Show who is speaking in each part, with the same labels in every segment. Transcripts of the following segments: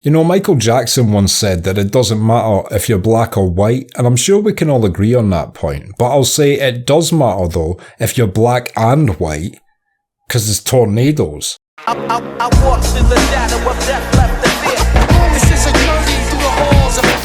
Speaker 1: You know, Michael Jackson once said that it doesn't matter if you're black or white, and I'm sure we can all agree on that point. But I'll say it does matter though if you're black and white, because there's tornadoes.
Speaker 2: I walked in the shadow of death, left the fear. This is a journey through the halls of hell.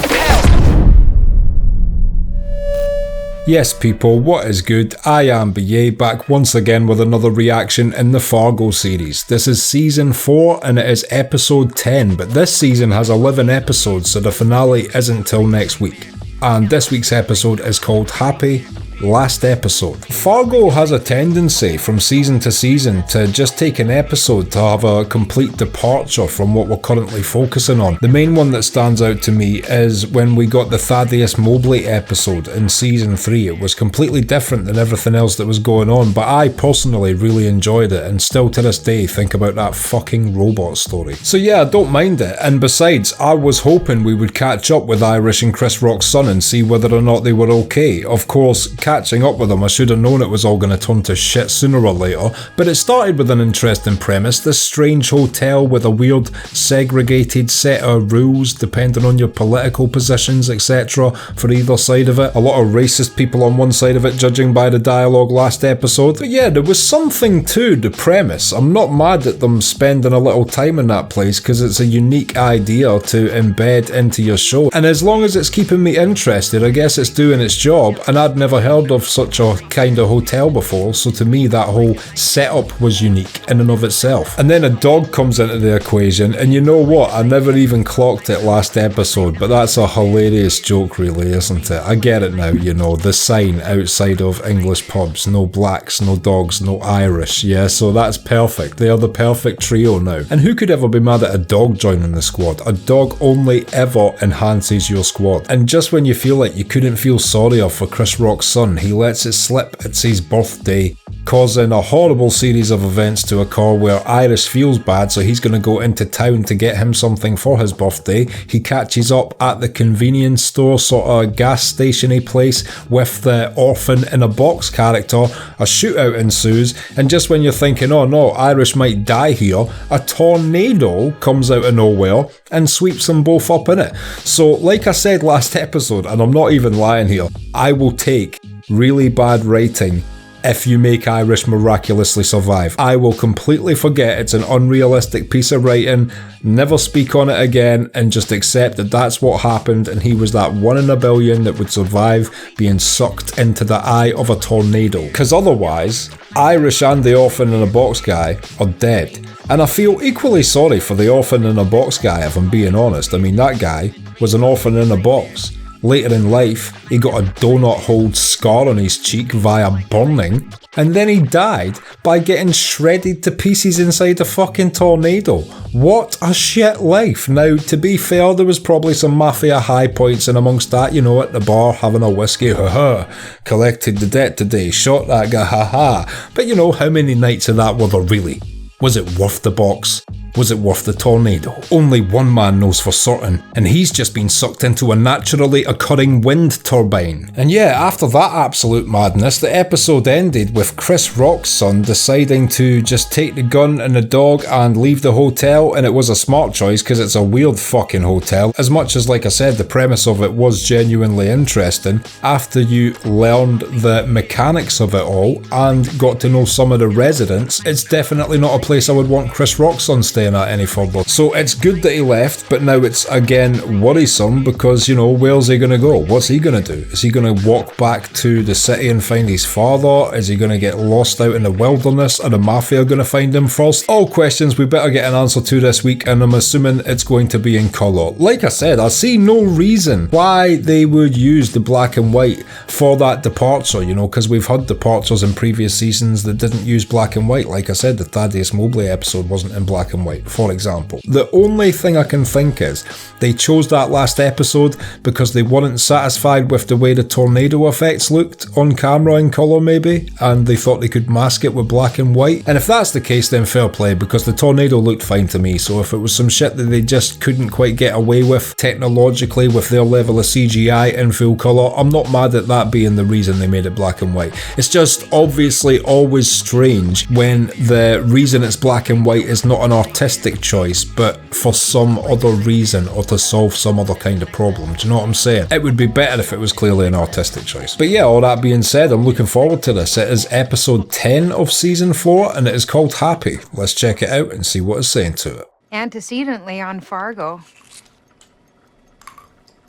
Speaker 1: Yes people, what is good? I am BA, back once again with another reaction in the Fargo series. This is season 4 and it is episode 10, but this season has 11 episodes, so the finale isn't till next week. And this week's episode is called Happy Last Episode. Fargo has a tendency from season to season to just take an episode to have a complete departure from what we're currently focusing on. The main one that stands out to me is when we got the Thaddeus Mobley episode in season 3. It was completely different than everything else that was going on, but I personally really enjoyed it and still to this day think about that fucking robot story. So yeah, I don't mind it, and besides, I was hoping we would catch up with Irish and Chris Rock's son and see whether or not they were okay. Of course, catching up with them, I should have known it was all going to turn to shit sooner or later, but it started with an interesting premise, this strange hotel with a weird segregated set of rules depending on your political positions, etc. for either side of it. A lot of racist people on one side of it, judging by the dialogue last episode. But yeah, there was something to the premise. I'm not mad at them spending a little time in that place because it's a unique idea to embed into your show, and as long as it's keeping me interested, I guess it's doing its job, and I'd never heard of such a kind of hotel before, so to me that whole setup was unique in and of itself. And then a dog comes into the equation, and you know what, I never even clocked it last episode, but that's a hilarious joke really, isn't it? I get it now, you know, the sign outside of English pubs, no blacks, no dogs, no Irish, yeah, so that's perfect. They are the perfect trio now. And who could ever be mad at a dog joining the squad? A dog only ever enhances your squad. And just when you feel like you couldn't feel sorrier for Chris Rock's son, he lets it slip. It's his birthday, causing a horrible series of events to occur where Irish feels bad, so he's going to go into town to get him something for his birthday. He catches up at the convenience store, sort of gas station-y place, with the orphan in a box character. A shootout ensues, and just when you're thinking, oh no, Irish might die here, a tornado comes out of nowhere and sweeps them both up in it. So like I said last episode, and I'm not even lying here, I will take really bad writing if you make Irish miraculously survive. I will completely forget it's an unrealistic piece of writing, never speak on it again, and just accept that that's what happened and he was that 1 in a billion that would survive being sucked into the eye of a tornado. Because otherwise, Irish and the orphan in a box guy are dead. And I feel equally sorry for the orphan in a box guy, if I'm being honest. I mean, that guy was an orphan in a box. Later in life, he got a donut-hole scar on his cheek via burning, and then he died by getting shredded to pieces inside a fucking tornado. What a shit life. Now, to be fair, there was probably some mafia high points in amongst that, you know, at the bar, having a whiskey, haha, collected the debt today, shot that guy, haha. But you know, how many nights of that were there really? Was it worth the box? Was it worth the tornado? Only one man knows for certain, and he's just been sucked into a naturally occurring wind turbine. And yeah, after that absolute madness, the episode ended with Chris Rock's son deciding to just take the gun and the dog and leave the hotel, and it was a smart choice because it's a weird fucking hotel. As much as, like I said, the premise of it was genuinely interesting, after you learned the mechanics of it all and got to know some of the residents, it's definitely not a place I would want Chris Rock's son staying at any further. So it's good that he left, but now it's again worrisome because, you know, where's he gonna go? What's he gonna do? Is he gonna walk back to the city and find his father? Is he gonna get lost out in the wilderness? Are the mafia gonna find him first? All questions we better get an answer to this week, and I'm assuming it's going to be in colour. Like I said, I see no reason why they would use the black and white for that departure, you know, because we've had departures in previous seasons that didn't use black and white. Like I said, the Thaddeus Mobley episode wasn't in black and white, for example. The only thing I can think is they chose that last episode because they weren't satisfied with the way the tornado effects looked on camera in colour maybe, and they thought they could mask it with black and white. And if that's the case, then fair play, because the tornado looked fine to me. So if it was some shit that they just couldn't quite get away with technologically with their level of CGI in full colour, I'm not mad at that being the reason they made it black and white. It's just obviously always strange when the reason it's black and white is not an artistic artistic choice, but for some other reason or to solve some other kind of problem. Do you know what I'm saying? It would be better if it was clearly an artistic choice. But yeah, all that being said, I'm looking forward to this. It is episode 10 of season 4 and it is called Happy. Let's check it out and see what it's saying to it.
Speaker 3: Antecedently on Fargo.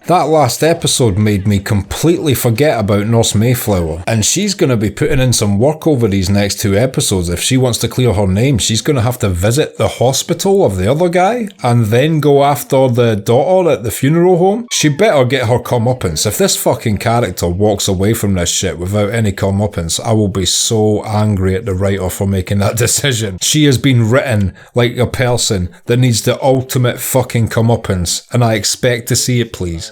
Speaker 1: That last episode made me completely forget about Nurse Mayflower, and she's going to be putting in some work over these next 2 episodes. If she wants to clear her name, she's going to have to visit the hospital of the other guy, and then go after the daughter at the funeral home. She better get her comeuppance. If this fucking character walks away from this shit without any comeuppance, I will be so angry at the writer for making that decision. She has been written like a person that needs the ultimate fucking comeuppance, and I expect to see it, please.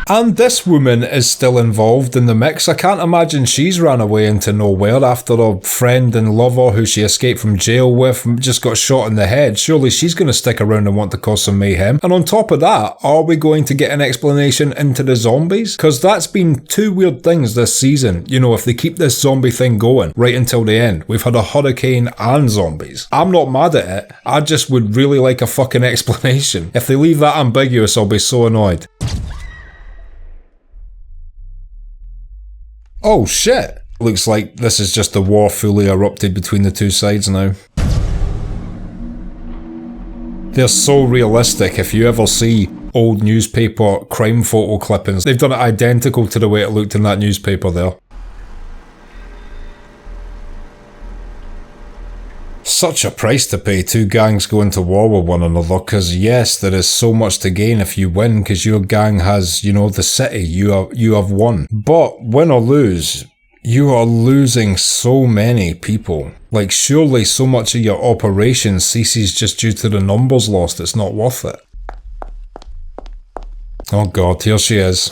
Speaker 1: And this woman is still involved in the mix. I can't imagine she's ran away into nowhere after her friend and lover who she escaped from jail with just got shot in the head. Surely she's going to stick around and want to cause some mayhem. And on top of that, are we going to get an explanation into the zombies? Because that's been 2 weird things this season. You know, if they keep this zombie thing going right until the end, we've had a hurricane and zombies. I'm not mad at it. I just would really like a fucking explanation. If they leave that ambiguous, I'll be so annoyed. Oh shit! Looks like this is just a war fully erupted between the 2 sides now. They're so realistic. If you ever see old newspaper crime photo clippings, they've done it identical to the way it looked in that newspaper there. Such a price to pay, 2 gangs going to war with one another, because yes, there is so much to gain if you win, because your gang has, you know, the city, you have won. But win or lose, you are losing so many people. Like, surely so much of your operation ceases just due to the numbers lost, it's not worth it. Oh god, here she is.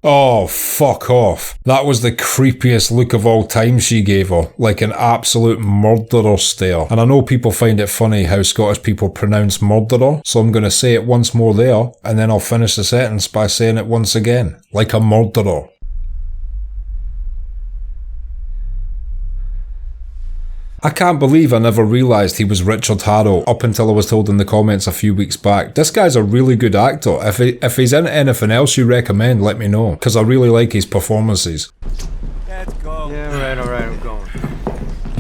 Speaker 1: Oh, fuck off. That was the creepiest look of all time she gave her, like an absolute murderer stare. And I know people find it funny how Scottish people pronounce murderer, so I'm going to say it once more there, and then I'll finish the sentence by saying it once again, like a murderer. I can't believe I never realised he was Richard Harrow up until I was told in the comments a few weeks back. This guy's a really good actor. If he's in anything else you recommend, let me know, because I really like his performances.
Speaker 4: Let's go. Yeah, alright, I'm going.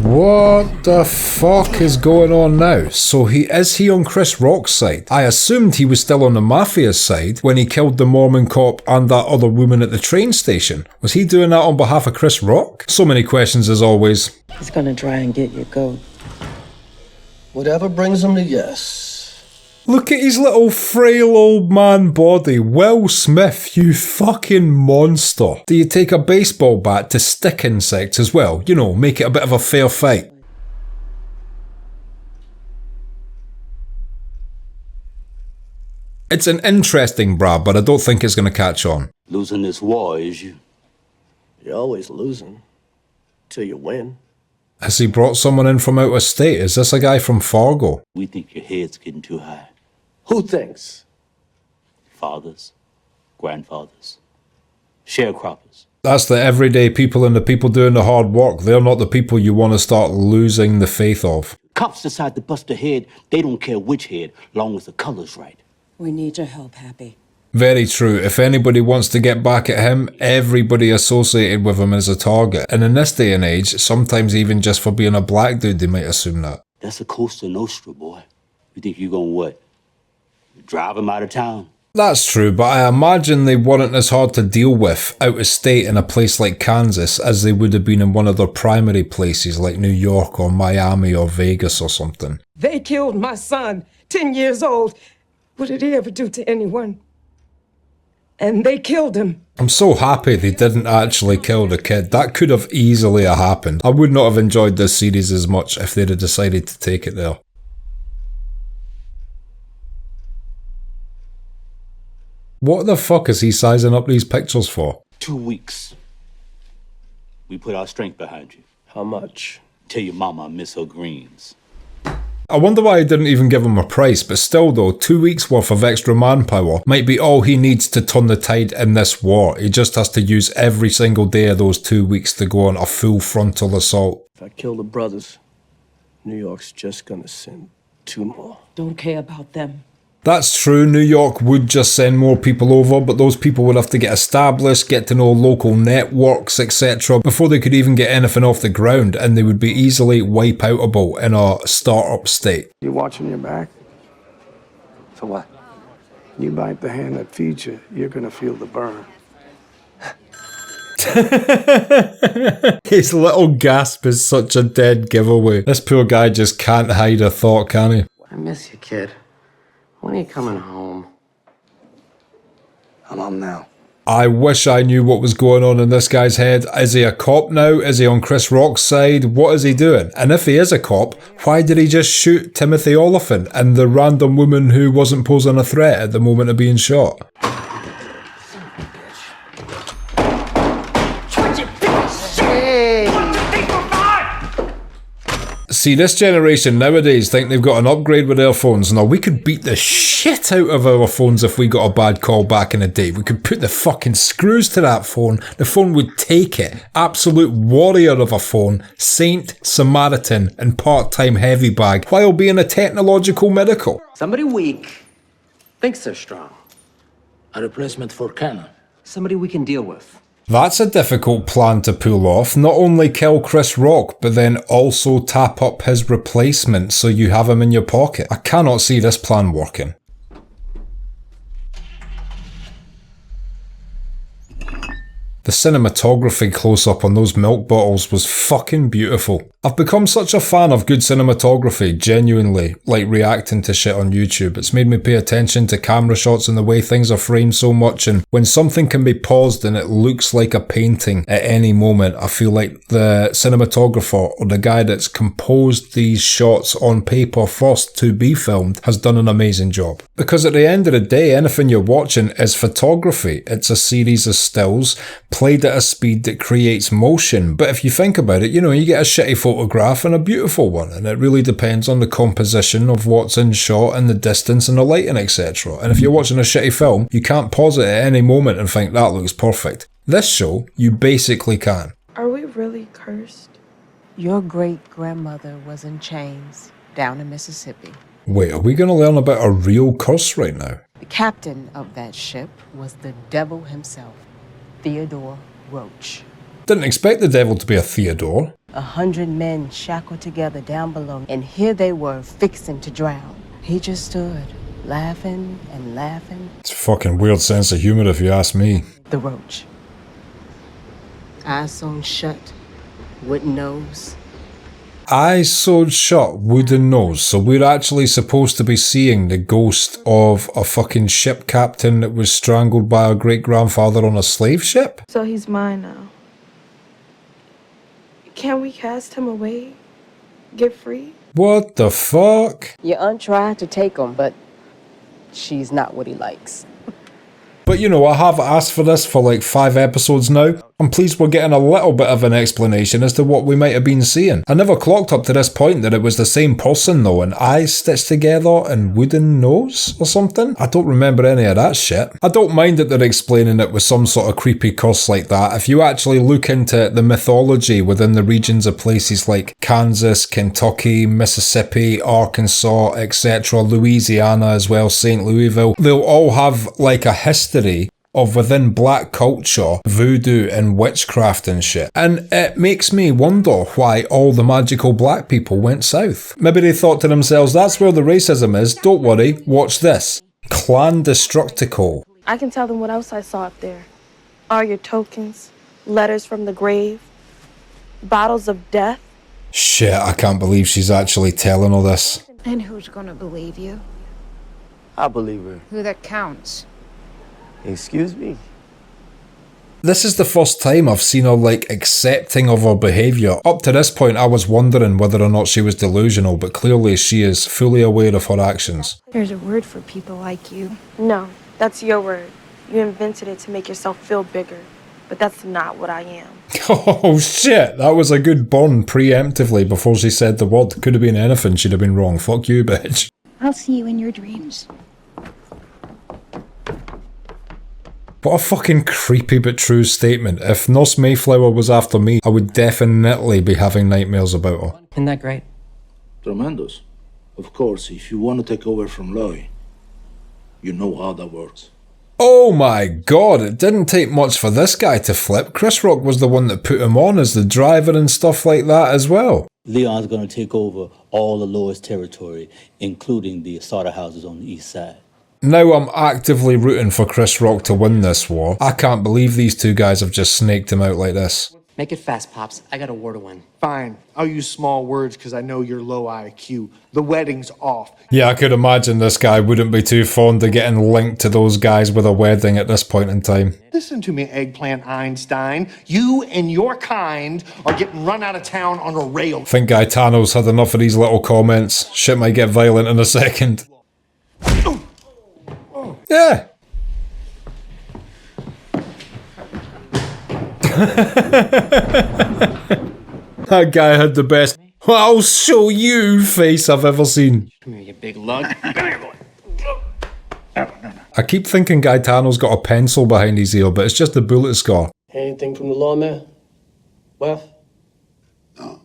Speaker 1: What the fuck is going on now? So is he on Chris Rock's side? I assumed he was still on the Mafia's side when he killed the Mormon cop and that other woman at the train station. Was he doing that on behalf of Chris Rock? So many questions as always.
Speaker 5: He's gonna try and get your goat.
Speaker 6: Whatever brings him to yes.
Speaker 1: Look at his little frail old man body. Will Smith, you fucking monster. Do you take a baseball bat to stick insects as well? You know, make it a bit of a fair fight. It's an interesting bra, but I don't think it's going to catch on.
Speaker 7: Losing this war, is you?
Speaker 6: You're always losing. Till you win.
Speaker 1: Has he brought someone in from out of state? Is this a guy from Fargo?
Speaker 7: We think your head's getting too high.
Speaker 6: Who thinks?
Speaker 7: Fathers, grandfathers, sharecroppers.
Speaker 1: That's the everyday people and the people doing the hard work. They're not the people you want to start losing the faith of.
Speaker 7: Cops decide to bust a head, they don't care which head, long as the color's right.
Speaker 5: We need your help, Happy.
Speaker 1: Very true. If anybody wants to get back at him, everybody associated with him is a target. And in this day and age, sometimes even just for being a black dude, they might assume that.
Speaker 7: That's a Costa Nostra, boy. You think you're gonna what? Drive him out of town?
Speaker 1: That's true, but I imagine they weren't as hard to deal with out of state in a place like Kansas as they would have been in one of their primary places like New York or Miami or Vegas or something.
Speaker 8: They killed my son, 10 years old. What did he ever do to anyone? And they killed him.
Speaker 1: I'm so happy they didn't actually kill the kid. That could have easily happened. I would not have enjoyed this series as much if they'd have decided to take it there. What the fuck is he sizing up these pictures for?
Speaker 7: 2 weeks. We put our strength behind you.
Speaker 6: How much?
Speaker 7: Tell your mama I miss her greens.
Speaker 1: I wonder why he didn't even give him a price, but still though, 2 weeks worth of extra manpower might be all he needs to turn the tide in this war. He just has to use every single day of those 2 weeks to go on a full frontal assault.
Speaker 6: If I kill the brothers, New York's just gonna send 2 more.
Speaker 5: Don't care about them.
Speaker 1: That's true, New York would just send more people over, but those people would have to get established, get to know local networks, etc. before they could even get anything off the ground, and they would be easily wipe-outable in a start-up state.
Speaker 9: You watching your back?
Speaker 4: For what?
Speaker 9: You bite the hand that feeds you, you're gonna feel the burn.
Speaker 1: His little gasp is such a dead giveaway. This poor guy just can't hide a thought, can he?
Speaker 10: I miss you, kid. When are you coming home?
Speaker 9: I'm home now.
Speaker 1: I wish I knew what was going on in this guy's head. Is he a cop now? Is he on Chris Rock's side? What is he doing? And if he is a cop, why did he just shoot Timothy Olyphant and the random woman who wasn't posing a threat at the moment of being shot? See, this generation nowadays think they've got an upgrade with their phones. Now, we could beat the shit out of our phones if we got a bad call back in the day. We could put the fucking screws to that phone. The phone would take it. Absolute warrior of a phone. Saint, Samaritan, and part-time heavy bag, while being a technological miracle.
Speaker 10: Somebody weak thinks they're strong.
Speaker 7: A replacement for Cannon.
Speaker 10: Somebody we can deal with.
Speaker 1: That's a difficult plan to pull off. Not only kill Chris Rock, but then also tap up his replacement so you have him in your pocket. I cannot see this plan working. The cinematography close-up on those milk bottles was fucking beautiful. I've become such a fan of good cinematography, genuinely, like reacting to shit on YouTube. It's made me pay attention to camera shots and the way things are framed so much, and when something can be paused and it looks like a painting at any moment, I feel like the cinematographer or the guy that's composed these shots on paper first to be filmed has done an amazing job. Because at the end of the day, anything you're watching is photography. It's a series of stills played at a speed that creates motion. But if you think about it, you know, you get a shitty photograph and a beautiful one, and it really depends on the composition of what's in shot and the distance and the lighting, etc. And if you're watching a shitty film, you can't pause it at any moment and think that looks perfect. This show, you basically can.
Speaker 11: Are we really cursed?
Speaker 5: Your great-grandmother was in chains down in Mississippi.
Speaker 1: Wait, are we going to learn about a real curse right now?
Speaker 5: The captain of that ship was the devil himself, Theodore Roach.
Speaker 1: Didn't expect the devil to be a Theodore.
Speaker 5: 100 men shackled together down below, and here they were fixing to drown. He just stood, laughing and laughing.
Speaker 1: It's a fucking weird sense of humor if you ask me.
Speaker 5: The Roach. Eyes sewn shut, wooden nose.
Speaker 1: Eyes sewed shut, wooden nose. So we're actually supposed to be seeing the ghost of a fucking ship captain that was strangled by our great-grandfather on a slave ship?
Speaker 11: So he's mine now. Can we cast him away? Get free?
Speaker 1: What the fuck?
Speaker 5: Your aunt tried to take him, but she's not what he likes.
Speaker 1: But you know, I have asked for this for like 5 episodes now. I'm pleased we're getting a little bit of an explanation as to what we might have been seeing. I never clocked up to this point that it was the same person though, and eyes stitched together and wooden nose or something. I don't remember any of that shit. I don't mind that they're explaining it with some sort of creepy curse like that. If you actually look into the mythology within the regions of places like Kansas, Kentucky, Mississippi, Arkansas, etc., Louisiana as well, St. Louisville, they'll all have like a history of within black culture, voodoo and witchcraft and shit. And it makes me wonder why all the magical black people went south. Maybe they thought to themselves, that's where the racism is, don't worry, watch this. Clan Destructico.
Speaker 11: I can tell them what else I saw up there. All your tokens, letters from the grave, bottles of death.
Speaker 1: Shit, I can't believe she's actually telling all this.
Speaker 3: And who's gonna believe you?
Speaker 4: I believe her.
Speaker 3: Who that counts?
Speaker 4: Excuse me?
Speaker 1: This is the first time I've seen her like accepting of her behaviour. Up to this point I was wondering whether or not she was delusional, but clearly she is fully aware of her actions.
Speaker 3: There's a word for people like you.
Speaker 11: No, that's your word. You invented it to make yourself feel bigger. but that's not what I am.
Speaker 1: Oh shit, that was a good burn preemptively before she said the word. Could have been anything, she'd have been wrong. Fuck you, bitch.
Speaker 3: I'll see you in your dreams.
Speaker 1: What a fucking creepy but true statement. If Nurse Mayflower was after me, I would definitely be having nightmares about her.
Speaker 12: Isn't that great?
Speaker 13: Tremendous. Of course, if you want to take over from Loy, you know how that works.
Speaker 1: Oh my god, it didn't take much for this guy to flip. Chris Rock was the one that put him on as the driver and stuff like that as well.
Speaker 7: Leon's gonna take over all of Lois territory, including the slaughterhouses on the east side.
Speaker 1: Now I'm actively rooting for Chris Rock to win this war. I can't believe these two guys have just snaked him out like this.
Speaker 12: Make it fast, Pops. I got a war to win.
Speaker 14: Fine. I'll use small words because I know you're low IQ. The wedding's off.
Speaker 1: Yeah, I could imagine this guy wouldn't be too fond of getting linked to those guys with a wedding at this point in time.
Speaker 14: Listen to me, Eggplant Einstein. You and your kind are getting run out of town on a rail.
Speaker 1: I think Gaetano's had enough of these little comments. Shit might get violent in a second. Yeah. That guy had the best "I'll show you" face I've ever seen.
Speaker 12: Come here, you big lug.
Speaker 1: I keep thinking Gaetano's got a pencil behind his ear, but it's just a bullet scar.
Speaker 6: Anything from the lawman? Well?
Speaker 15: No.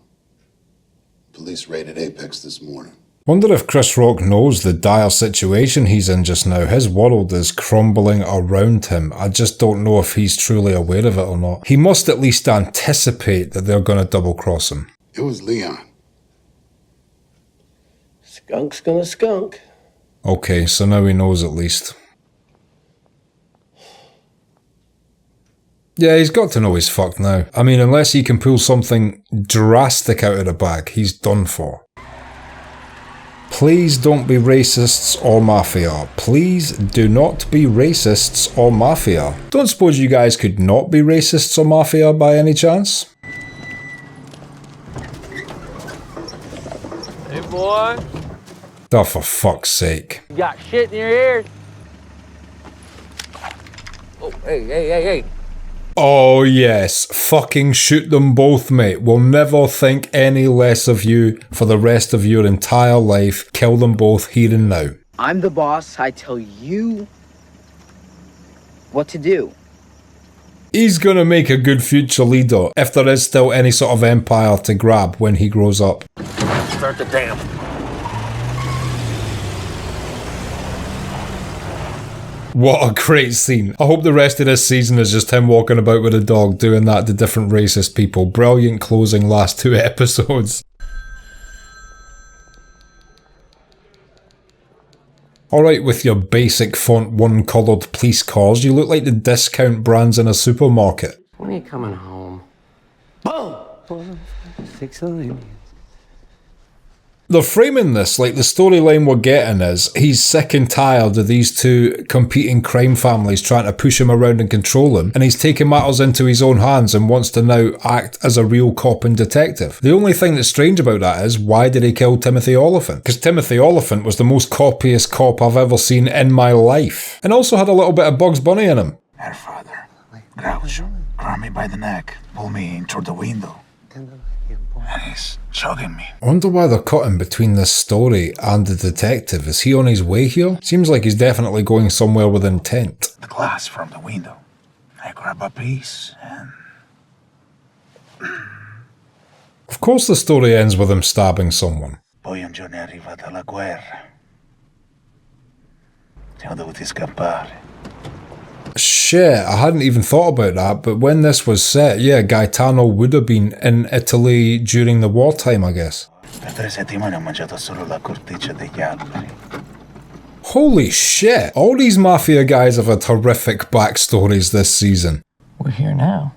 Speaker 15: Police raided Apex this morning.
Speaker 1: Wonder if Chris Rock knows the dire situation he's in just now. His world is crumbling around him. I just don't know if he's truly aware of it or not. He must at least anticipate that they're going to double cross him.
Speaker 15: It was Leon.
Speaker 6: Skunk's gonna skunk.
Speaker 1: Okay, so now he knows at least. Yeah, he's got to know he's fucked now. I mean, unless he can pull something drastic out of the bag, he's done for. Please don't be racists or mafia. Please do not be racists or mafia. Don't suppose you guys could not be racists or mafia by any chance?
Speaker 16: Hey boy.
Speaker 1: Oh, for fuck's sake.
Speaker 16: You got shit in your ears. Oh, hey.
Speaker 1: Oh yes, fucking shoot them both, mate. We'll never think any less of you for the rest of your entire life. Kill them both here and now.
Speaker 17: I'm the boss. I tell you what to do.
Speaker 1: He's gonna make a good future leader, if there is still any sort of empire to grab when he grows up.
Speaker 16: Start the dam.
Speaker 1: What a great scene. I hope the rest of this season is just him walking about with a dog doing that to different racist people. Brilliant closing last 2 episodes. Alright, with your basic font 1 coloured police cars, you look like the discount brands in a supermarket.
Speaker 10: When are you coming home?
Speaker 4: Boom! 6 aliens.
Speaker 1: They're framing this like the storyline we're getting is he's sick and tired of these two competing crime families trying to push him around and control him, and he's taking matters into his own hands and wants to now act as a real cop and detective. The only thing that's strange about that is, why did he kill Timothy Oliphant? Because Timothy Oliphant was the most coppiest cop I've ever seen in my life, and also had a little bit of Bugs Bunny in him.
Speaker 18: Her father, Grouch, grabbed me by the neck, pulled me in through the window, and he's choking me.
Speaker 1: I wonder why they're cutting between this story and the detective. Is he on his way here? Seems like he's definitely going somewhere with intent.
Speaker 18: The glass from the window. I grab a piece and...
Speaker 1: Of course the story ends with him stabbing someone.
Speaker 18: Poi un giorno è arrivata la guerra. Siamo dovuti scappare.
Speaker 1: Shit, I hadn't even thought about that, but when this was set, yeah, Gaetano would have been in Italy during the wartime, I guess.
Speaker 18: Per 3 settimane ho mangiato solo la corteccia degli alberi.
Speaker 1: Holy shit, all these mafia guys have had horrific backstories this season.
Speaker 12: We're here now.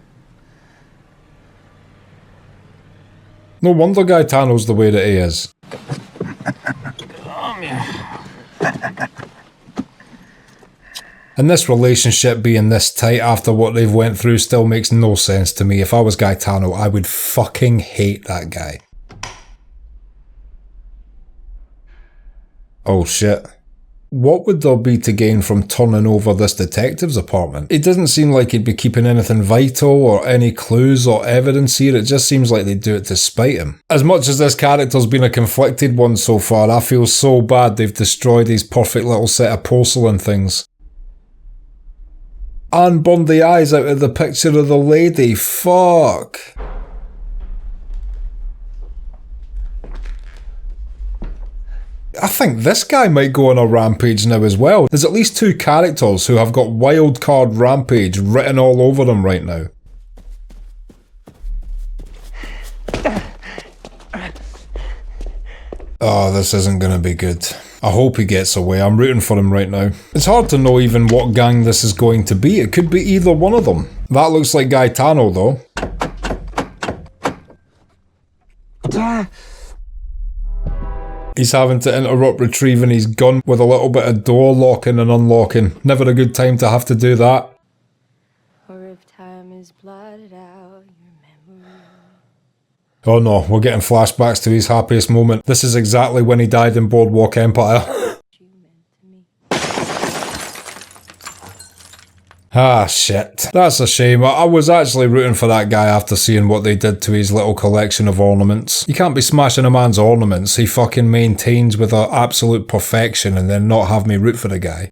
Speaker 1: No wonder Gaetano's the way that he is.
Speaker 12: Come here.
Speaker 1: And this relationship being this tight after what they've went through still makes no sense to me. If I was Gaetano, I would fucking hate that guy. Oh shit. What would there be to gain from turning over this detective's apartment? It doesn't seem like he'd be keeping anything vital or any clues or evidence here. It just seems like they'd do it to spite him. As much as this character's been a conflicted one so far, I feel so bad they've destroyed his perfect little set of porcelain things. And burned the eyes out of the picture of the lady. Fuck. I think this guy might go on a rampage now as well. There's at least 2 characters who have got wild card rampage written all over them right now. Oh, this isn't gonna be good. I hope he gets away. I'm rooting for him right now. It's hard to know even what gang this is going to be. It could be either one of them. That looks like Gaetano though. He's having to interrupt retrieving his gun with a little bit of door locking and unlocking. Never a good time to have to do that.
Speaker 11: Or if time is blotted out your memory.
Speaker 1: Oh no, we're getting flashbacks to his happiest moment. This is exactly when he died in Boardwalk Empire. Ah, shit. That's a shame. I was actually rooting for that guy after seeing what they did to his little collection of ornaments. You can't be smashing a man's ornaments he fucking maintains with absolute perfection and then not have me root for the guy.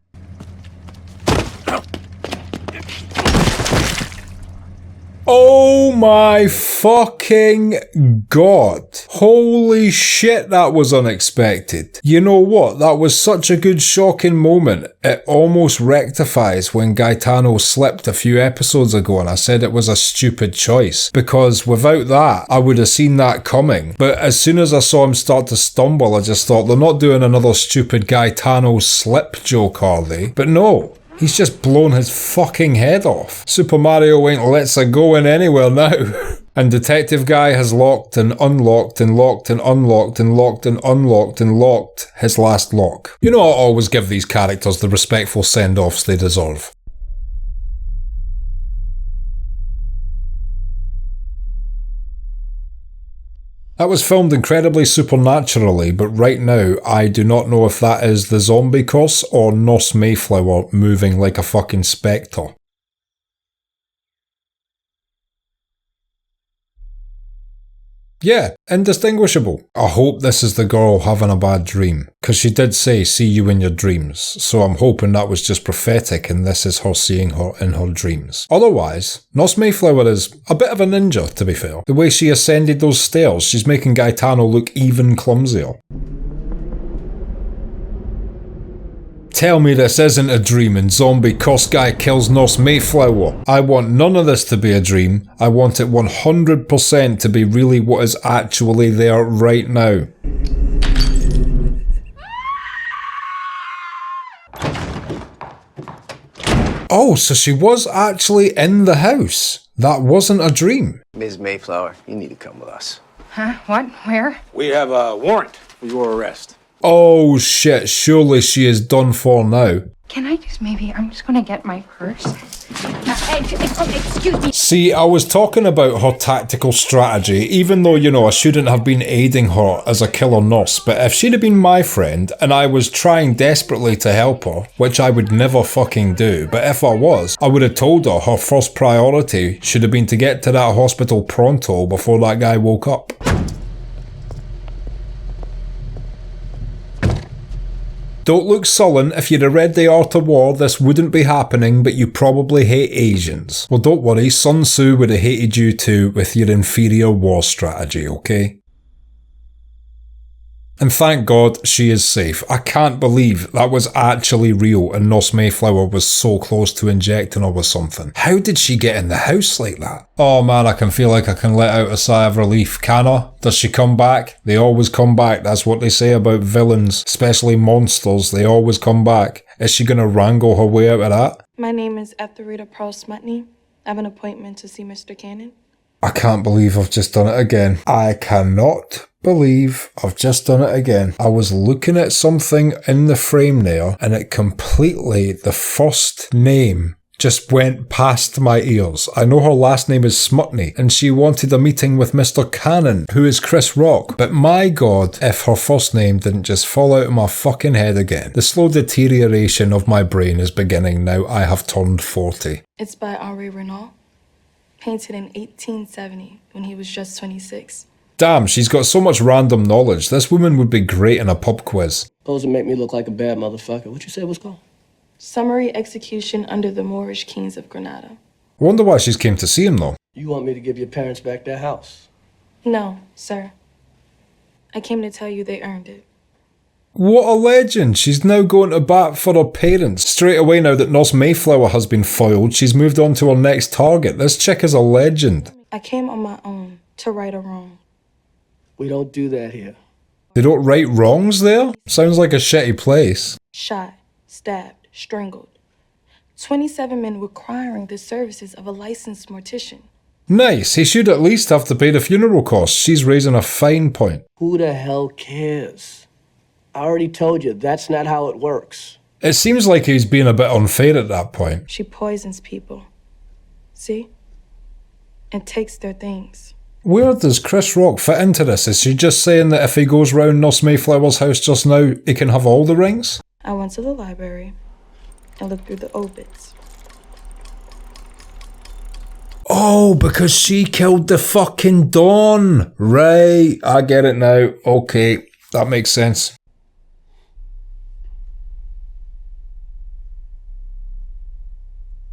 Speaker 1: Oh my fucking god. Holy shit, that was unexpected. You know what? That was such a good shocking moment. It almost rectifies when Gaetano slipped a few episodes ago and I said it was a stupid choice. Because without that, I would have seen that coming. But as soon as I saw him start to stumble, I just thought, they're not doing another stupid Gaetano slip joke, are they? But no. He's just blown his fucking head off. Super Mario ain't lets it go in anywhere now. And Detective Guy has locked and unlocked and locked and unlocked and locked and unlocked and locked his last lock. You know, I always give these characters the respectful send-offs they deserve. That was filmed incredibly supernaturally, but right now I do not know if that is the zombie curse or Nos Mayflower moving like a fucking spectre. Yeah, indistinguishable. I hope this is the girl having a bad dream, because she did say see you in your dreams, so I'm hoping that was just prophetic and this is her seeing her in her dreams. Otherwise, Nos Mayflower is a bit of a ninja, to be fair. The way she ascended those stairs, she's making Gaetano look even clumsier. Tell me this isn't a dream and zombie cuss guy kills Nos Mayflower. I want none of this to be a dream. I want it 100% to be really what is actually there right now. Oh, so she was actually in the house. That wasn't a dream.
Speaker 17: Ms. Mayflower, you need to come with us.
Speaker 19: Huh? What? Where?
Speaker 16: We have a warrant for your arrest.
Speaker 1: Oh shit, surely she is done for now.
Speaker 19: Can I just I'm just gonna get my purse. Excuse me.
Speaker 1: See, I was talking about her tactical strategy, even though, you know, I shouldn't have been aiding her as a killer nurse, but if she'd have been my friend and I was trying desperately to help her, which I would never fucking do, but if I was, I would have told her her first priority should have been to get to that hospital pronto before that guy woke up. Don't look sullen. If you'd have read The Art of War, this wouldn't be happening, but you probably hate Asians. Well, don't worry, Sun Tzu would have hated you too with your inferior war strategy, okay? And thank God she is safe. I can't believe that was actually real and Nos Mayflower was so close to injecting her with something. How did she get in the house like that? Oh man, I can feel like I can let out a sigh of relief. Can I? Does she come back? They always come back. That's what they say about villains, especially monsters. They always come back. Is she gonna wrangle her way out of that?
Speaker 11: My name is Etherita Pearl Smutney. I have an appointment to see Mr. Cannon.
Speaker 1: I can't believe I've just done it again. I cannot believe I've just done it again. I was looking at something in the frame there and it completely, the first name just went past my ears. I know her last name is Smutney, and she wanted a meeting with Mr. Cannon, who is Chris Rock, but my god, if her first name didn't just fall out of my fucking head again. The slow deterioration of my brain is beginning now I have turned 40.
Speaker 11: It's by Henri Renault, painted in 1870 when he was just 26.
Speaker 1: Damn, she's got so much random knowledge. This woman would be great in a pub quiz.
Speaker 6: Supposed to make me look like a bad motherfucker. What you say it was called?
Speaker 11: Summary execution under the Moorish kings of Granada.
Speaker 1: I wonder why she's came to see him though.
Speaker 6: You want me to give your parents back their house?
Speaker 11: No, sir. I came to tell you they earned it.
Speaker 1: What a legend! She's now going to bat for her parents. Straight away now that Nurse Mayflower has been foiled, she's moved on to her next target. This chick is a legend.
Speaker 11: I came on my own to right a wrong.
Speaker 6: We don't do that here.
Speaker 1: They don't right wrongs there? Sounds like a shitty place.
Speaker 11: Shot, stabbed, strangled. 27 men requiring the services of a licensed mortician.
Speaker 1: Nice, he should at least have to pay the funeral costs. She's raising a fine point.
Speaker 6: Who the hell cares? I already told you, that's not how it works.
Speaker 1: It seems like he's being a bit unfair at that point.
Speaker 11: She poisons people. See? And takes their things.
Speaker 1: Where does Chris Rock fit into this? Is she just saying that if he goes round Nurse Mayflower's house just now, he can have all the rings?
Speaker 11: I went to the library and looked through the obits.
Speaker 1: Oh, because she killed the fucking Dawn. Right, I get it now. Okay, that makes sense.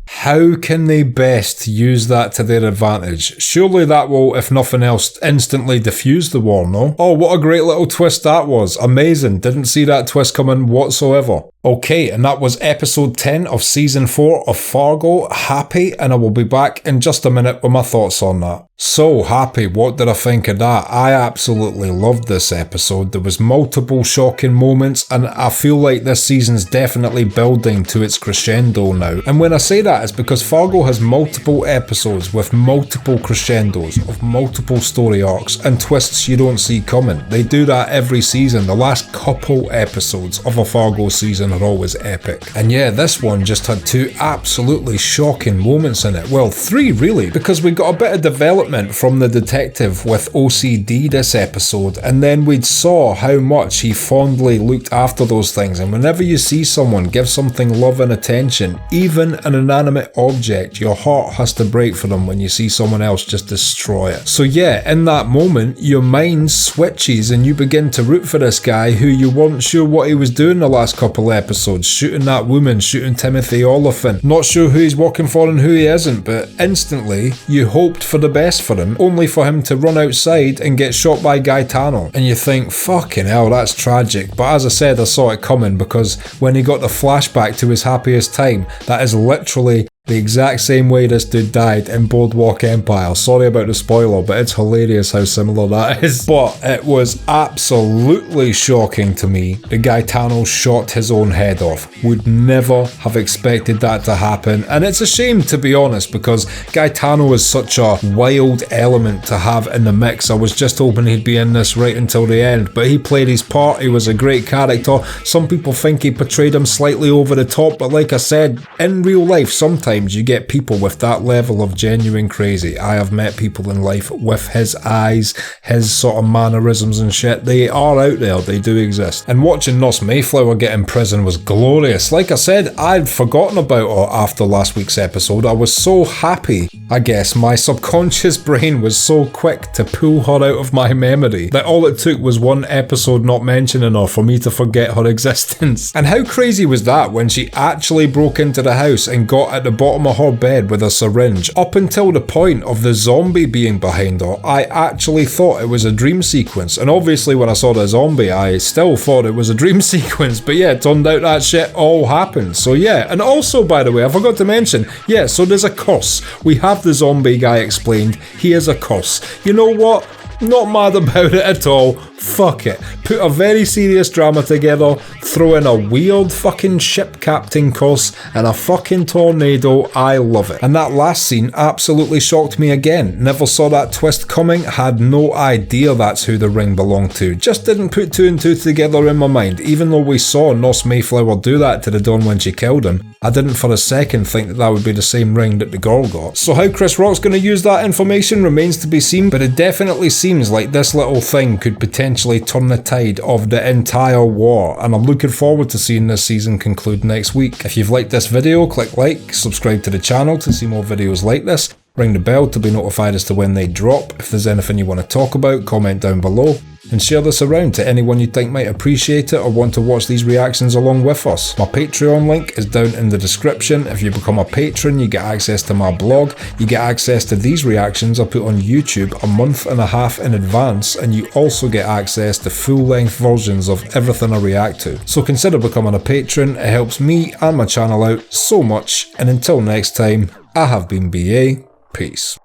Speaker 1: How can they best use that to their advantage? Surely that will, if nothing else, instantly diffuse the war, no? Oh, what a great little twist that was. Amazing. Didn't see that twist coming whatsoever. Okay, and that was episode 10 of season 4 of Fargo. Happy, and I will be back in just a minute with my thoughts on that. So happy, what did I think of that? I absolutely loved this episode. There was multiple shocking moments, and I feel like this season's definitely building to its crescendo now. And when I say that, it's because Fargo has multiple episodes with multiple crescendos of multiple story arcs and twists you don't see coming. They do that every season. The last couple episodes of a Fargo season are always epic. And yeah, this one just had 2 absolutely shocking moments in it. Well, 3 really, because we got a bit of development from the detective with OCD this episode, and then we saw how much he fondly looked after those things. And whenever you see someone give something love and attention, even an inanimate object, your heart has to break for them when you see someone else just destroy it. So yeah, in that moment, your mind switches and you begin to root for this guy who you weren't sure what he was doing the last couple episodes, shooting that woman, shooting Timothy Oliphant. Not sure who he's working for and who he isn't, but instantly you hoped for the best for him, only for him to run outside and get shot by Gaetano. And you think, fucking hell, that's tragic. But as I said, I saw it coming, because when he got the flashback to his happiest time, that is literally the exact same way this dude died in Boardwalk Empire. Sorry about the spoiler, but it's hilarious how similar that is. But it was absolutely shocking to me that Gaetano shot his own head off. Would never have expected that to happen. And it's a shame, to be honest, because Gaetano is such a wild element to have in the mix. I was just hoping he'd be in this right until the end, but he played his part. He was a great character. Some people think he portrayed him slightly over the top, but like I said, in real life, sometimes you get people with that level of genuine crazy. I have met people in life with his eyes, his sort of mannerisms and shit. They are out there, they do exist. And watching Nurse Mayflower get in prison was glorious. Like I said, I'd forgotten about her after last week's episode. I was so happy. I guess my subconscious brain was so quick to pull her out of my memory that all it took was one episode not mentioning her for me to forget her existence. And how crazy was that when she actually broke into the house and got at the bottom of her bed with a syringe? Up until the point of the zombie being behind her, I actually thought it was a dream sequence. And obviously when I saw the zombie, I still thought it was a dream sequence. But yeah, it turned out that shit all happened. So yeah, and also, by the way, I forgot to mention, yeah, so there's a curse. We have the zombie guy explained. He is a curse. You know what? Not mad about it at all. Fuck it. Put a very serious drama together, throw in a weird fucking ship captain course, and a fucking tornado. I love it. And that last scene absolutely shocked me again. Never saw that twist coming, had no idea that's who the ring belonged to. Just didn't put two and two together in my mind. Even though we saw Nos Mayflower do that to the Don when she killed him, I didn't for a second think that that would be the same ring that the girl got. So how Chris Rock's going to use that information remains to be seen, but it definitely seems like this little thing could potentially turn the tide of the entire war, and I'm looking forward to seeing this season conclude next week. If you've liked this video, click like, subscribe to the channel to see more videos like this, ring the bell to be notified as to when they drop. If there's anything you want to talk about, comment down below, and share this around to anyone you think might appreciate it or want to watch these reactions along with us. My Patreon link is down in the description. If you become a patron, you get access to my blog, you get access to these reactions I put on YouTube a month and a half in advance, and you also get access to full-length versions of everything I react to. So consider becoming a patron, it helps me and my channel out so much, and until next time, I have been BA, peace.